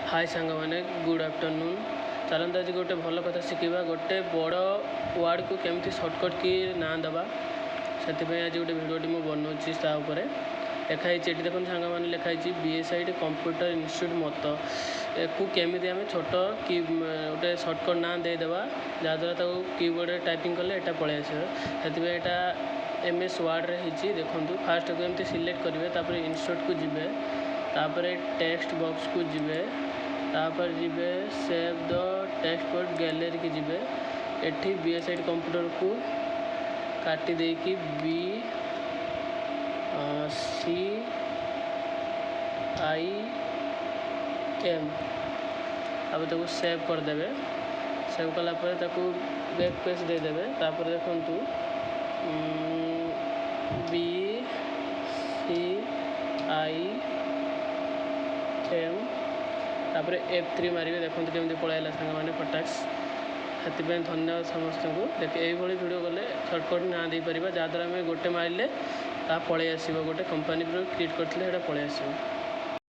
हाय सांग मैंने good afternoon. चलते आज गोटे भल कथा शिखा गोटे बड़ वार्ड को केमी सर्टकट की ना दबा से आज गोटे भिडियोटी मुझे बनाऊँगी लिखाई ये देखो सांग मैंने लिखाई बीएसआईडी कंप्यूटर इंस्टीट्यूट मत या केमी आम छोट की गोटे सर्टकट ना देदेबा जहाँद्वारा कीबोर्ड टाइपिंग कले यहाँ पलि आस से एमएस वर्ड रे देखो फास्ट को एमती सिलेक्ट करेंगे तापर इंसर्ट को जीवे तापर टेक्स्ट बॉक्स को जीवे तापर जीवे save the text point gallery की जीवे एठी बीएसआईडी कंप्यूटर को काटी देकी बी सी आई एम अब ताको सेव करदे सेव कलापर ताको बैक पेज देदेवे तापर देखु बी सी आई एम तापर F3 मारे देखते केमी पलैला सांग मैंने फटाक्स से धन्यवाद समस्त को देख यही वीडियो गले सर्टकट ना दे पार जहाँद्वारा आम गोटे मारे पलि आस गोटे कंपानी क्रिएट करते पलि आस।